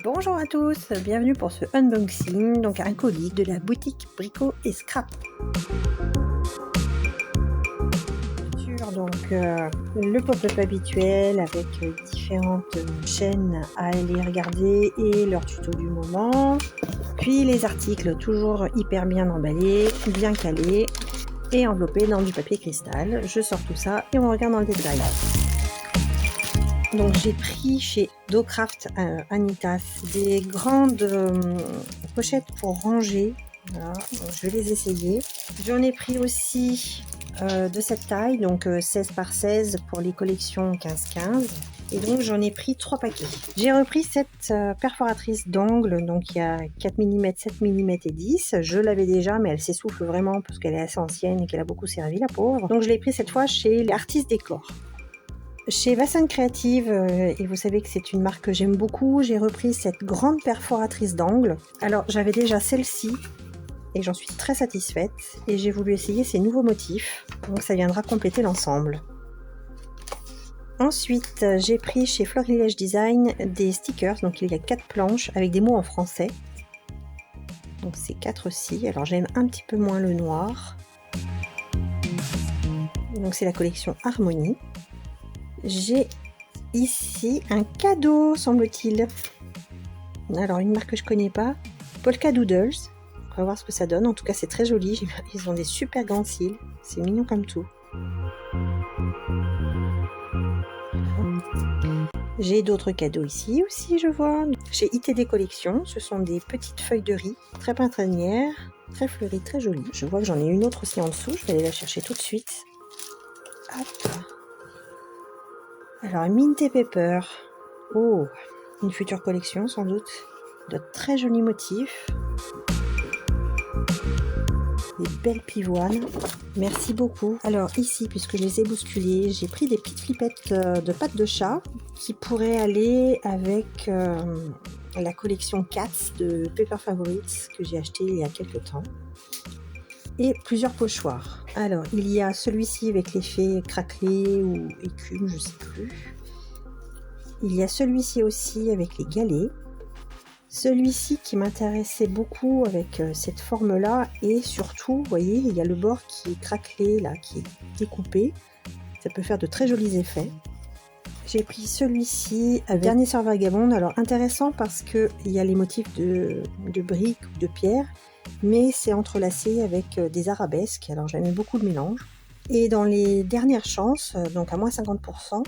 Bonjour à tous, bienvenue pour ce unboxing, donc un colis de la boutique Brico et Scrap. Donc le pop-up habituel avec différentes chaînes à aller regarder et leur tuto du moment, puis les articles toujours hyper bien emballés, bien calés et enveloppés dans du papier cristal. Je sors tout ça et on regarde dans le détail. Donc j'ai pris chez Docraft Anitas des grandes pochettes pour ranger. Voilà, donc je vais les essayer. J'en ai pris aussi de cette taille, donc 16 par 16 pour les collections 15-15. Et donc j'en ai pris 3 paquets. J'ai repris cette perforatrice d'angle, donc il y a 4 mm, 7 mm et 10. Je l'avais déjà, mais elle s'essouffle vraiment parce qu'elle est assez ancienne et qu'elle a beaucoup servi, la pauvre. Donc je l'ai pris cette fois chez l'Artiste Décor. Chez Vasson Creative, et vous savez que c'est une marque que j'aime beaucoup, j'ai repris cette grande perforatrice d'angle. Alors j'avais déjà celle-ci et j'en suis très satisfaite et j'ai voulu essayer ces nouveaux motifs, donc ça viendra compléter l'ensemble. Ensuite j'ai pris chez Florilège Design des stickers, donc il y a 4 planches avec des mots en français. Donc c'est 4 aussi, alors j'aime un petit peu moins le noir. Donc c'est la collection Harmonie. J'ai ici un cadeau, semble-t-il. Alors, une marque que je connais pas, Polka Doodles. On va voir ce que ça donne. En tout cas, c'est très joli. Ils ont des super grands cils. C'est mignon comme tout. J'ai d'autres cadeaux ici aussi, je vois. Chez ITD Collection, ce sont des petites feuilles de riz, très printanières, très fleuries, très jolies. Je vois que j'en ai une autre aussi en dessous. Je vais aller la chercher tout de suite. Hop. Alors, Mint et Pepper, oh, une future collection sans doute, de très jolis motifs, des belles pivoines, merci beaucoup. Alors ici, puisque je les ai bousculées, j'ai pris des petites flipettes de pattes de chat qui pourraient aller avec la collection Cats de Paper Favorites que j'ai acheté il y a quelques temps. Et plusieurs pochoirs. Alors, il y a celui-ci avec l'effet craquelé ou écume, je sais plus. Il y a celui-ci aussi avec les galets. Celui-ci qui m'intéressait beaucoup avec cette forme-là. Et surtout, vous voyez, il y a le bord qui est craquelé, là, qui est découpé. Ça peut faire de très jolis effets. J'ai pris celui-ci avec Dernier Sœur Vagabonde. Alors, intéressant parce qu'il y a les motifs de briques ou de pierre. Mais c'est entrelacé avec des arabesques, alors j'aime beaucoup le mélange. Et dans les dernières chances, donc à moins 50%,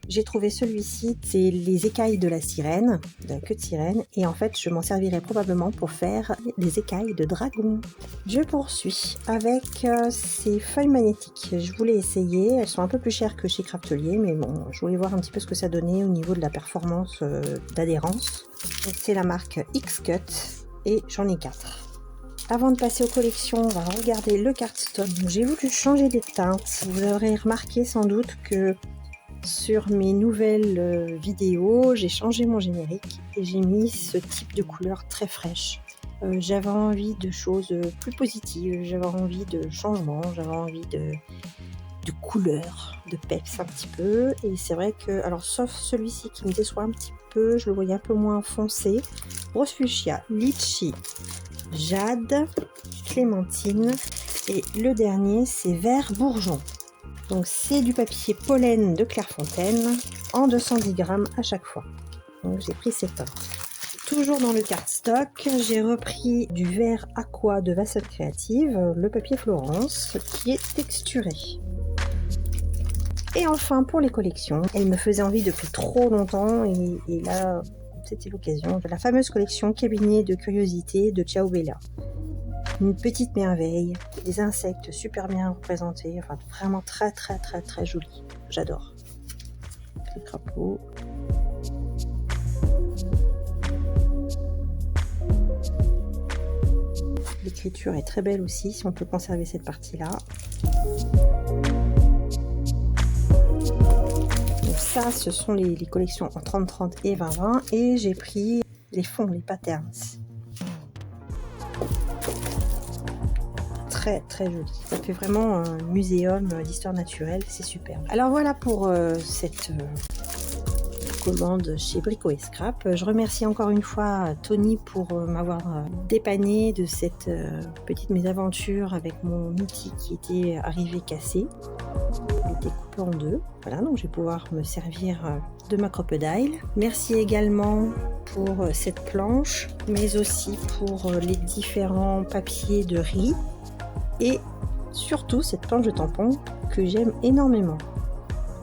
j'ai trouvé celui-ci, c'est les écailles de la sirène, de la queue de sirène, et en fait je m'en servirai probablement pour faire des écailles de dragon. Je poursuis avec ces feuilles magnétiques. Je voulais essayer, elles sont un peu plus chères que chez Craftelier, mais bon, je voulais voir un petit peu ce que ça donnait au niveau de la performance d'adhérence. C'est la marque X-Cut et j'en ai 4. Avant de passer aux collections, on va regarder le cardstock. J'ai voulu changer des teintes. Vous aurez remarqué sans doute que sur mes nouvelles vidéos, j'ai changé mon générique et j'ai mis ce type de couleur très fraîche. J'avais envie de choses plus positives, j'avais envie de changement, j'avais envie de couleurs, de peps un petit peu. Et c'est vrai que, alors sauf celui-ci qui me déçoit un petit peu, je le voyais un peu moins foncé. Rose fuchsia, litchi, jade, clémentine et le dernier c'est vert bourgeon. Donc c'est du papier pollen de Clairefontaine en 210 grammes à chaque fois. Donc j'ai pris ces teintes. Toujours dans le cardstock, j'ai repris du vert aqua de Vasson Creative, le papier Florence qui est texturé. Et enfin pour les collections, elle me faisait envie depuis trop longtemps et là c'était l'occasion de la fameuse collection Cabinet de curiosité de Ciao Bella. Une petite merveille, des insectes super bien représentés, enfin vraiment très très très très joli. J'adore. Les crapauds. L'écriture est très belle aussi, si on peut conserver cette partie-là. Donc ça, ce sont les collections en 30-30 et 20-20 et j'ai pris les fonds, les patterns. Très très joli. Ça fait vraiment un muséum d'histoire naturelle, c'est super. Alors voilà pour cette commande chez Brico et Scrap. Je remercie encore une fois Tony pour m'avoir dépanné de cette petite mésaventure avec mon outil qui était arrivé cassé. Il était coupé en deux. Voilà, donc je vais pouvoir me servir de ma crocodile. Merci également pour cette planche, mais aussi pour les différents papiers de riz et surtout cette planche de tampon que j'aime énormément.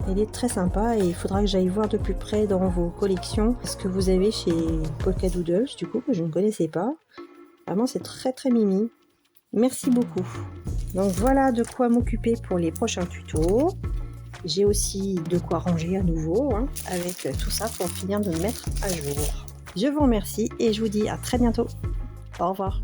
Elle est très sympa et il faudra que j'aille voir de plus près dans vos collections ce que vous avez chez Polka Doodles, du coup, que je ne connaissais pas. Vraiment, c'est très très mimi. Merci beaucoup. Donc voilà de quoi m'occuper pour les prochains tutos. J'ai aussi de quoi ranger à nouveau, avec tout ça pour finir de me mettre à jour. Je vous remercie et je vous dis à très bientôt. Au revoir.